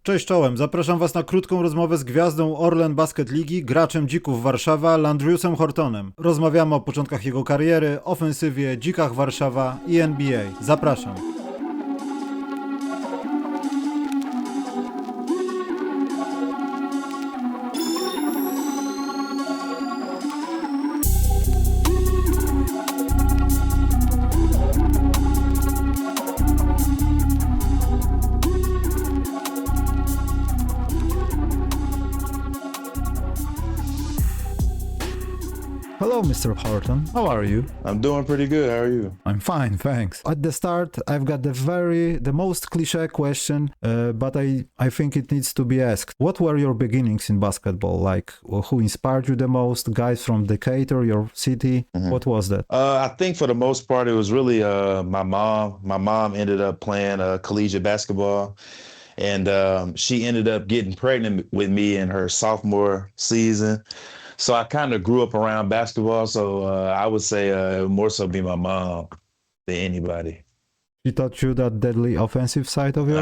Cześć Czołem, zapraszam Was na krótką rozmowę z gwiazdą Orlen Basket Ligi, graczem Dzików Warszawa, Landriusem Hortonem. Rozmawiamy o początkach jego kariery, ofensywie, Dzikach Warszawa i NBA. Zapraszam. Hello, Mr. Horton. How are you? I'm doing pretty good. How are you? I'm fine, thanks. At the start, I've got the most cliché question, but I think it needs to be asked. What were your beginnings in basketball? Like, who inspired you the most? Guys from Decatur, your city? What was that? I think for the most part, it was really my mom. My mom ended up playing collegiate basketball, and she ended up getting pregnant with me in her sophomore season. So I kind of grew up around basketball. So I would say it would more so be my mom than anybody. She taught you that deadly offensive side of yours?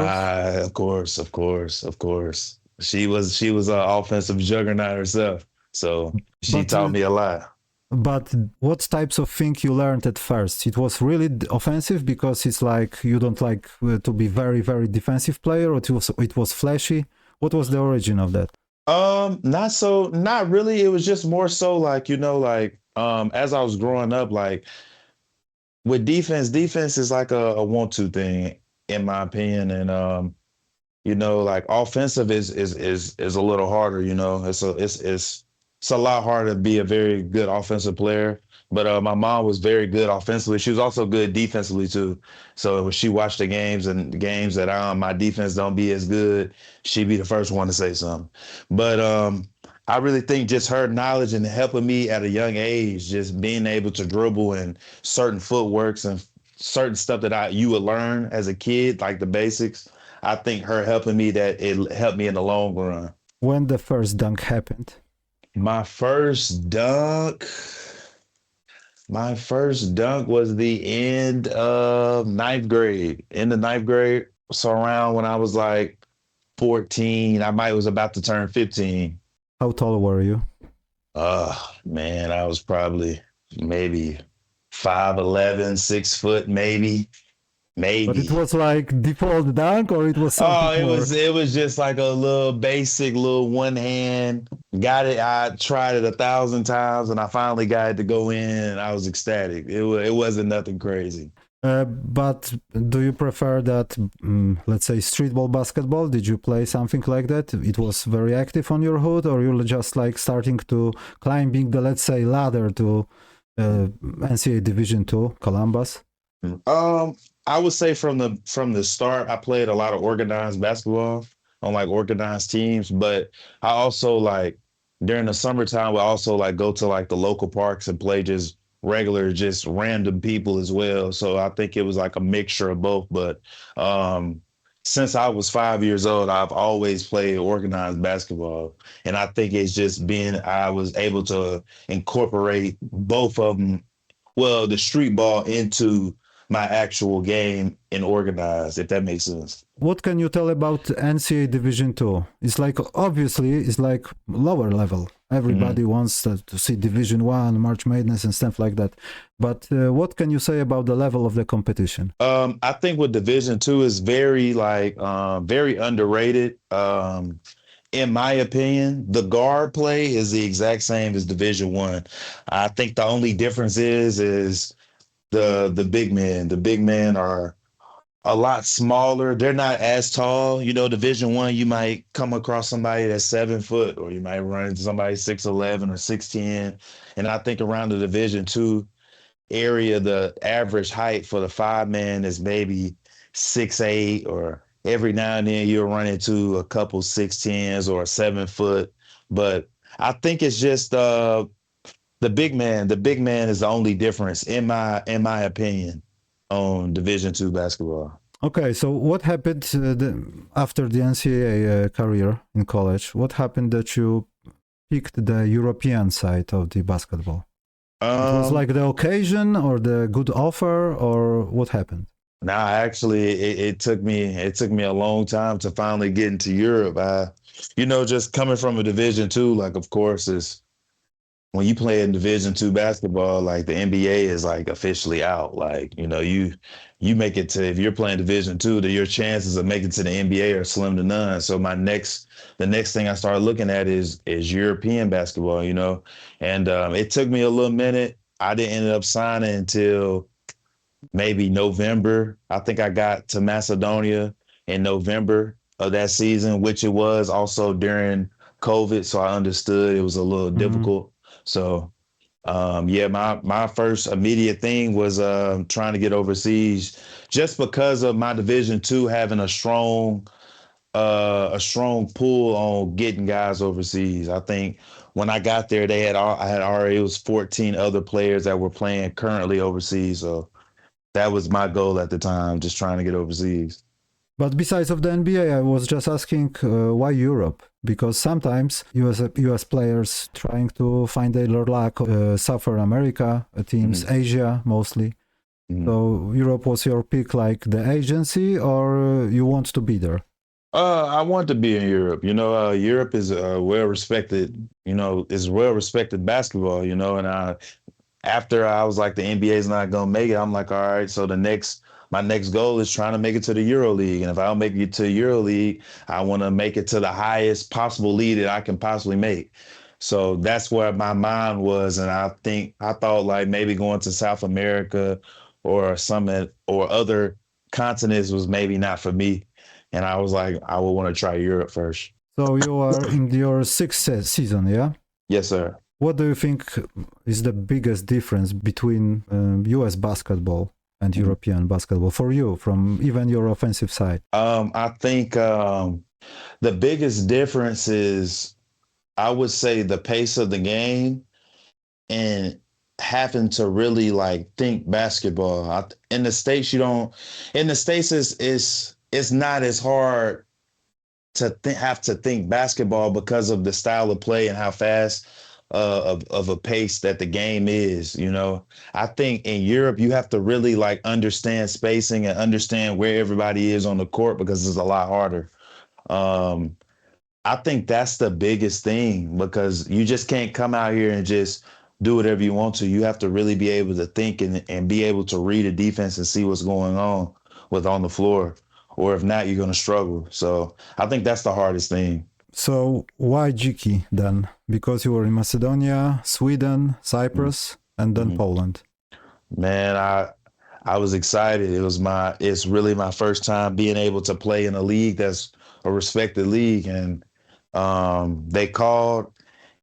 Of course. She was an offensive juggernaut herself. So she taught me a lot. But what types of things you learned at first? It was really offensive because it's like you don't like to be very, very defensive player, or it was flashy? What was the origin of that? Not really. It was just more so like, as I was growing up, like with defense is like a want-to thing, in my opinion. And, like offensive is a little harder, it's a lot harder to be a very good offensive player. But my mom was very good offensively. She was also good defensively too. So when she watched the games and the games that my defense don't be as good, she'd be the first one to say something. But I really think just her knowledge and helping me at a young age, just being able to dribble and certain footworks and certain stuff that you would learn as a kid, like the basics. I think her helping me, that it helped me in the long run. When the first dunk happened? My first dunk was the end of ninth grade. So around when I was like 14, I was about to turn 15. How tall were you? Man, I was probably maybe 5'11", 6 foot, maybe. But it was like default dunk, or it was something more? It was just like a little basic little one hand. Got it. I tried it 1,000 times and I finally got it to go in, and I was ecstatic. It wasn't nothing crazy. But do you prefer that, let's say, streetball basketball? Did you play something like that? It was very active on your hood, or you just like starting to climbing the, let's say, ladder to NCAA Division II, Columbus? I would say from the start, I played a lot of organized basketball on like organized teams, but I also like during the summertime, we also like go to like the local parks and play just random people as well. So I think it was like a mixture of both. But since I was 5 years old, I've always played organized basketball. And I think it's just I was able to incorporate both of them, well, the street ball into my actual game in organized, if that makes sense. What can you tell about NCAA Division II? It's like, obviously, it's like lower level. Everybody wants to see Division I, March Madness and stuff like that. But what can you say about the level of the competition? I think with Division II is very underrated. In my opinion, the guard play is the exact same as Division I. I think the only difference is the big men. The big men are a lot smaller. They're not as tall. Division I, you might come across somebody that's 7 foot, or you might run into somebody 6'11" or 6'10". And I think around the Division II area, the average height for the 5-man is maybe 6'8", or every now and then you'll run into a couple 6'10s or a 7 foot. But I think it's just the big man is the only difference in my opinion on Division II basketball. Okay, so what happened after the NCAA career in college? What happened that you picked the European side of the basketball? It was like the occasion or the good offer, or what happened? Now, actually, it took me a long time to finally get into Europe. Just coming from a Division II, like of course, is when you play in Division II basketball, like the NBA is like officially out. Like you make it to if you're playing Division II, your chances of making to the NBA are slim to none. So the next thing I started looking at is European basketball. And it took me a little minute. I didn't end up signing until maybe November. I think I got to Macedonia in November of that season, which it was also during COVID. So I understood it was a little difficult. So, yeah, my first immediate thing was trying to get overseas just because of my Division II having a strong pull on getting guys overseas. I think when I got there, I had already, it was 14 other players that were playing currently overseas. So that was my goal at the time, just trying to get overseas. But besides of the NBA, I was just asking why Europe? Because sometimes US players trying to find their luck, South America teams, Asia mostly. So Europe was your pick, like the agency, or you want to be there? I want to be in Europe. Europe is well respected. Is well respected basketball. And after I was like the NBA is not gonna make it, I'm like, all right. So my next goal is trying to make it to the Euro League, and if I don't make it to Euro League, I want to make it to the highest possible league that I can possibly make. So that's where my mind was, and I thought like maybe going to South America or or other continents was maybe not for me. And I was like, I would want to try Europe first. So you are in your sixth season, yeah? Yes, sir. What do you think is the biggest difference between US basketball and European basketball for you, from even your offensive side? I think the biggest difference is, I would say, the pace of the game and having to really like think basketball. In the States, it's not as hard to have to think basketball because of the style of play and how fast of a pace that the game is. I think in Europe you have to really like understand spacing and understand where everybody is on the court because it's a lot harder. I think that's the biggest thing, because you just can't come out here and just do whatever you want to. You have to really be able to think and be able to read a defense and see what's going on on the floor. Or if not, you're going to struggle. So I think that's the hardest thing. So why Dziki then? Because you were in Macedonia, Sweden, Cyprus, and then Poland. Man, I was excited. It's really my first time being able to play in a league that's a respected league. And they called,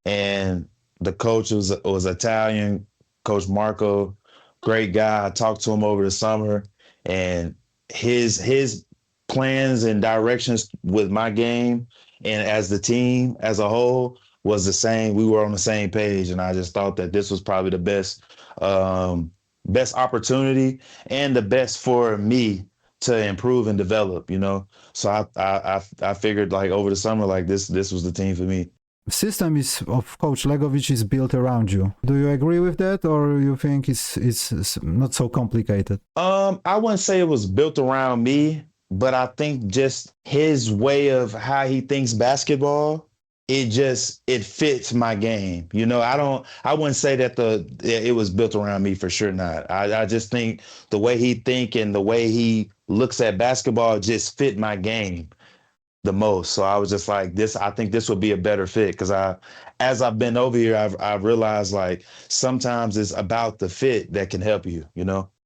and the coach was Italian, Coach Marco, great guy. I talked to him over the summer, and his plans and directions with my game and as the team as a whole was the same. We were on the same page, and I just thought that this was probably the best opportunity and the best for me to improve and develop. So I figured like over the summer, like this was the team for me. System of Coach Legovic is built around you. Do you agree with that, or you think it's not so complicated? I wouldn't say it was built around me, but I think just his way of how he thinks basketball, it fits my game. I wouldn't say that it was built around me, for sure not. I just think the way he think and the way he looks at basketball just fit my game the most. So I was just like, I think this would be a better fit, because as I've been over here, I've realized like sometimes it's about the fit that can help you.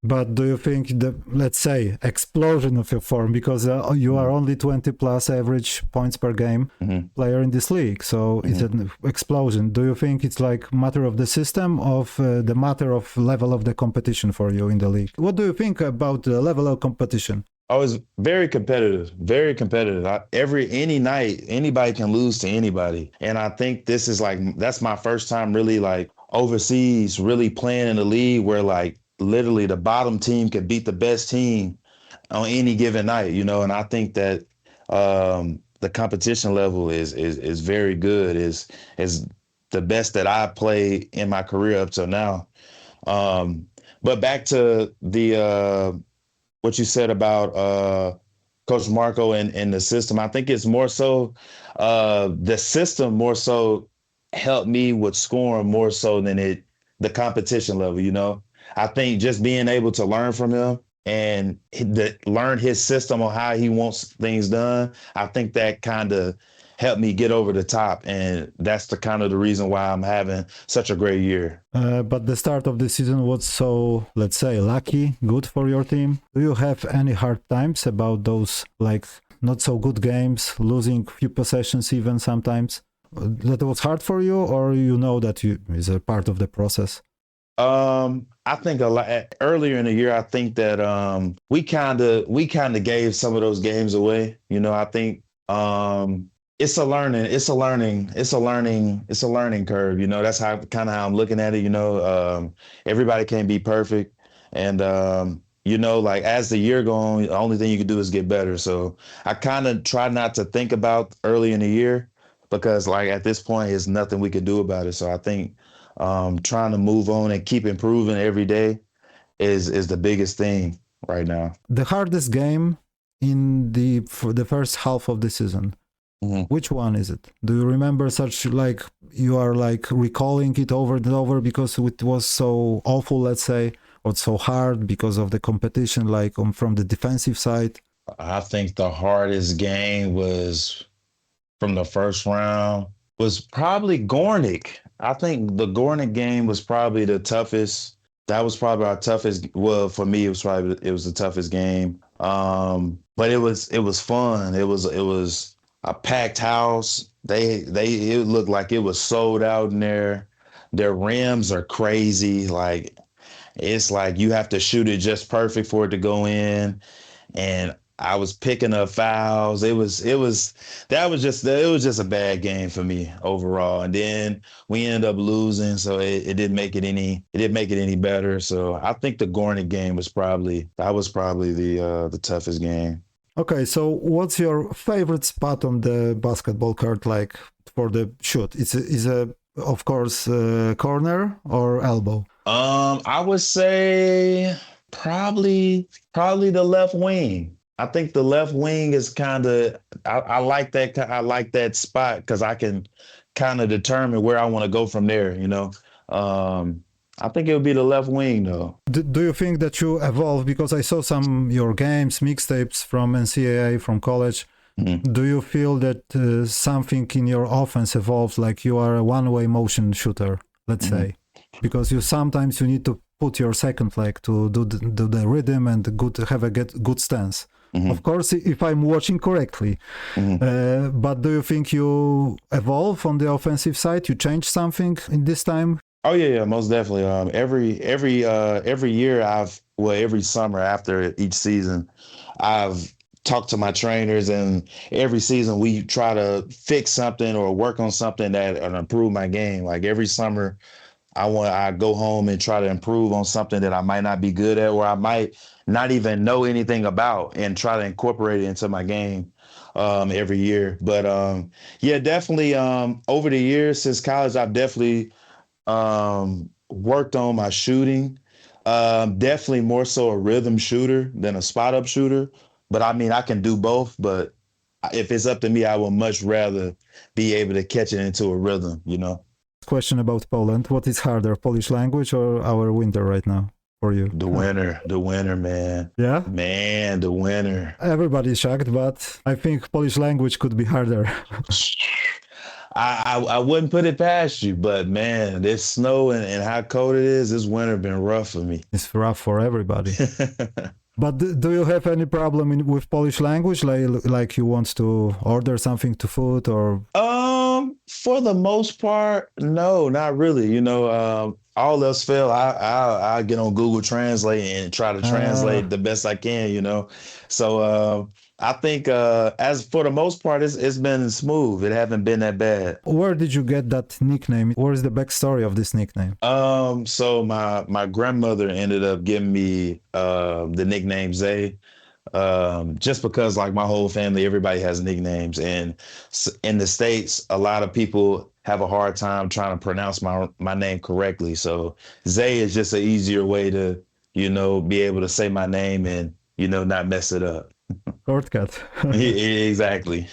But do you think the, let's say, explosion of your form, because you are only 20 plus average points per game player in this league, so it's an explosion. Do you think it's like matter of the system, of the matter of level of the competition for you in the league? What do you think about the level of competition? I was very competitive, very competitive. Any night, anybody can lose to anybody. And I think that's my first time really like overseas, really playing in a league where like literally the bottom team could beat the best team on any given night, and I think that the competition level is very good, is the best that I played in my career up till now. But back to what you said about Coach Marco and the system. I think it's more so the system more so helped me with scoring more so than the competition level, you know. I think just being able to learn from him and learn his system on how he wants things done, I think that kind of helped me get over the top. And that's the kind of the reason why I'm having such a great year. But the start of the season was so, let's say, lucky, good for your team. Do you have any hard times about those, like, not so good games, losing few possessions even sometimes? That was hard for you, or you know that is a part of the process? I think a lot earlier in the year, I think that we kind of gave some of those games away. You know, I think it's a learning curve. You know, that's how I'm looking at it. You know, everybody can't be perfect, and you know, like as the year goes on, the only thing you can do is get better. So I kind of try not to think about early in the year because, like, at this point, there's nothing we can do about it. So I think trying to move on and keep improving every day is the biggest thing right now. The hardest game for the first half of the season. Mm-hmm. Which one is it? Do you remember such, like, you are like recalling it over and over because it was so awful, let's say, or so hard because of the competition, like from the defensive side? I think the hardest game was from the first round was probably Gornick. I think the Gornick game was probably the toughest. That was probably our toughest. Well, for me, it was the toughest game. But it was fun. It was a packed house. It looked like it was sold out in there. Their rims are crazy. Like, it's like you have to shoot it just perfect for it to go in. And I was picking up fouls. It was just a bad game for me overall. And then we ended up losing, so it didn't make it any better. So I think the Gornick game was probably the toughest game. Okay, so what's your favorite spot on the basketball court, like for the shoot? Is a of course corner or elbow? I would say probably the left wing. I think the left wing is kind of I like that spot because I can kind of determine where I want to go from there. You know, I think it would be the left wing though. Do you think that you evolve? Because I saw some your games, mixtapes from NCAA, from college. Mm-hmm. Do you feel that something in your offense evolved? Like you are a one-way motion shooter, let's mm-hmm. say, because sometimes you need to put your second leg to do the rhythm and have a good stance. Mm-hmm. Of course, if I'm watching correctly. Mm-hmm. But do you think you evolve on the offensive side? You change something in this time? Oh yeah, most definitely. Every year every summer after each season, I've talked to my trainers, and every season we try to fix something or work on something that improve my game. Like every summer, I go home and try to improve on something that I might not be good at, or I might not even know anything about, and try to incorporate it into my game every year. But yeah, definitely over the years since college, I've definitely worked on my shooting. Definitely more so a rhythm shooter than a spot up shooter. But I mean, I can do both. But if it's up to me, I would much rather be able to catch it into a rhythm, you know. Question about Poland. What is harder, Polish language or our winter right now for you? The winter, man. Yeah? Man, the winter. Everybody's shocked, but I think Polish language could be harder. I wouldn't put it past you, but man, this snow and how cold it is, this winter been rough for me. It's rough for everybody. But do you have any problem with Polish language? Like you want to order something to food or? For the most part, no, not really. You know, all else fail, I get on Google Translate and try to translate the best I can, you know. So I think as for the most part, it's been smooth. It haven't been that bad. Where did you get that nickname? What is the backstory of this nickname? So my grandmother ended up giving me the nickname Zay. Just because like my whole family, everybody has nicknames, and in the States, a lot of people have a hard time trying to pronounce my name correctly. So Zay is just an easier way to, you know, be able to say my name and not mess it up. Shortcut. Exactly.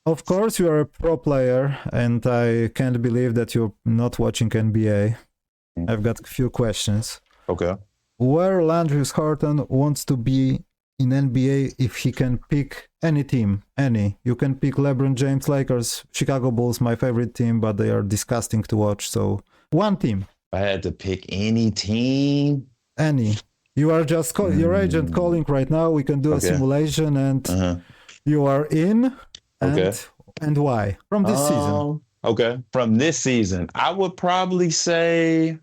Of course, you are a pro player, and I can't believe that you're not watching NBA. I've got a few questions. Okay. Where Landrius Horton wants to be in NBA if he can pick any team, any. You can pick LeBron James, Lakers, Chicago Bulls, my favorite team, but they are disgusting to watch. So one team. If I had to pick any team. Any. You are just your agent calling right now. We can do a simulation, and you are in. And why? From this season. Okay. From this season, I would probably say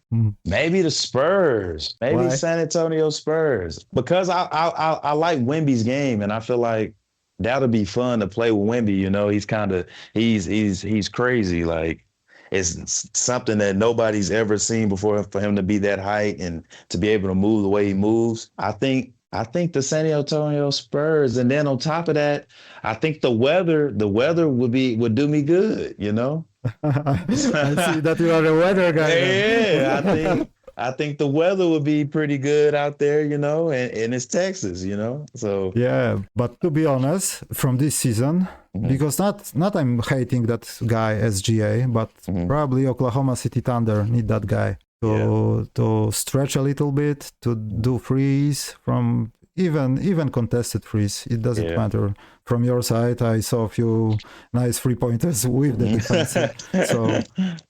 maybe the Spurs, maybe Why? San Antonio Spurs, because I like Wemby's game, and I feel like that'll be fun to play with Wemby. He's crazy. Like, it's something that nobody's ever seen before for him to be that height and to be able to move the way he moves. I think the San Antonio Spurs, and then on top of that, I think the weather would do me good, I see that you are a weather guy. Yeah, I think the weather would be pretty good out there, and it's Texas, so. Yeah, but to be honest, from this season, because not I'm hating that guy SGA, but probably Oklahoma City Thunder need that guy to stretch a little bit, to do frees from even contested frees. It doesn't matter. From your side, I saw a few nice 3-pointers with the defense, so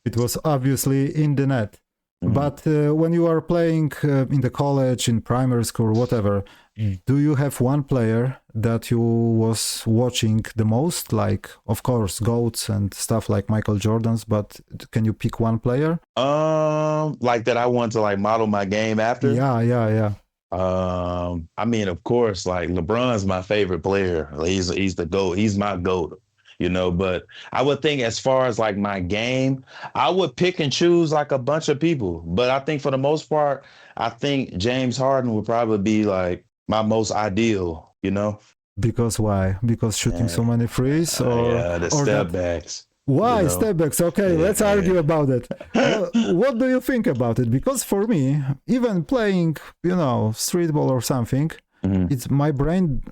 it was obviously in the net. But when you are playing in the college, in primary school, whatever, do you have one player that you was watching the most? Like, of course, GOATs and stuff like Michael Jordan's, but can you pick one player? Like that I want to like model my game after? Yeah. I mean, of course, like LeBron's my favorite player. He's the GOAT. He's my GOAT. But I would think as far as like my game, I would pick and choose like a bunch of people. But I think for the most part, I think James Harden would probably be like my most ideal, Because why? Because shooting so many frees? Or the step backs. Why step backs? Okay, let's argue about it. What do you think about it? Because for me, even playing, street ball or something, it's my brain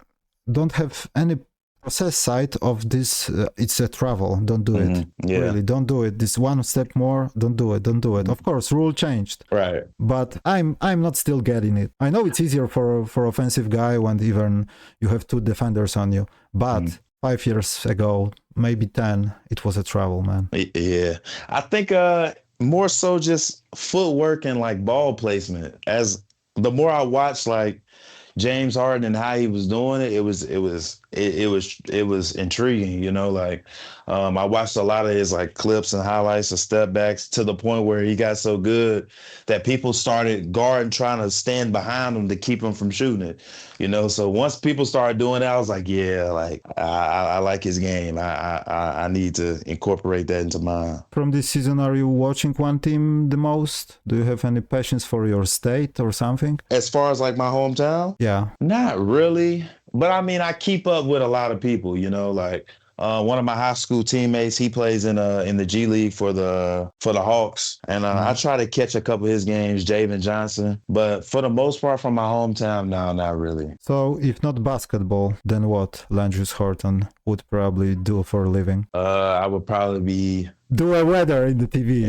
don't have any process side of this. It's a travel. Don't do it. Really, don't do it. This one step more. Don't do it. Of course, rule changed. Right. But I'm not still getting it. I know it's easier for offensive guy when even you have two defenders on you. But 5 years ago, maybe 10, it was a travel, man. Yeah. I think more so just footwork and like ball placement. As the more I watched like James Harden and how he was doing it, it was intriguing, I watched a lot of his like clips and highlights of step backs to the point where he got so good that people started guarding, trying to stand behind him to keep him from shooting it, so once people started doing that, I was like, I like his game. I need to incorporate that into mine. From this season, are you watching one team the most? Do you have any passions for your state or something? As far as like my hometown? Yeah. Not really. But I mean, I keep up with a lot of people, like one of my high school teammates, he plays in the G League for the Hawks. And I try to catch a couple of his games, Javen Johnson. But for the most part from my hometown, no, not really. So if not basketball, then what Landrius Horton would probably do for a living? I would probably do a weather in the TV.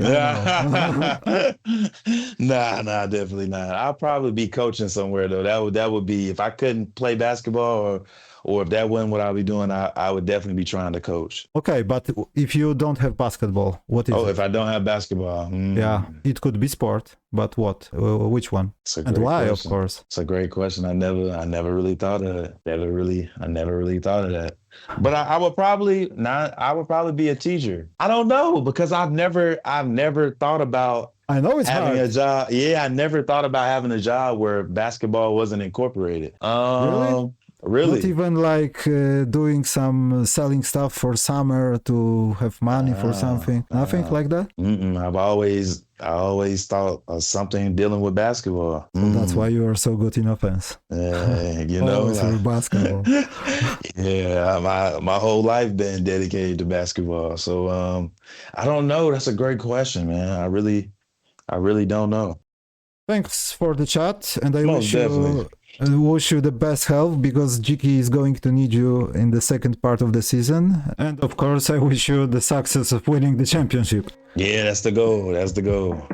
Nah, definitely not. I'll probably be coaching somewhere though. That would be, if I couldn't play basketball or if that wasn't what I'll be doing, I would definitely be trying to coach. Okay, but if you don't have basketball, what is it? If I don't have basketball. Yeah, it could be sport, but what? Which one? And why, question. Of course. It's a great question. I never really thought of it. I never really thought of that. But I would probably be a teacher. I don't know, because I've never thought about I know it's having hard. a job. Yeah, I never thought about having a job where basketball wasn't incorporated. Really? Not even like doing some selling stuff for summer to have money for something. Nothing like that. I always thought of something dealing with basketball. So that's why you are so good in offense. Always with basketball. Yeah, my whole life been dedicated to basketball. So I don't know. That's a great question, man. I really don't know. Thanks for the chat, and I Most wish definitely. you wish you the best health because Dziki is going to need you in the second part of the season. And of course, I wish you the success of winning the championship. Yeah, that's the goal. That's the goal.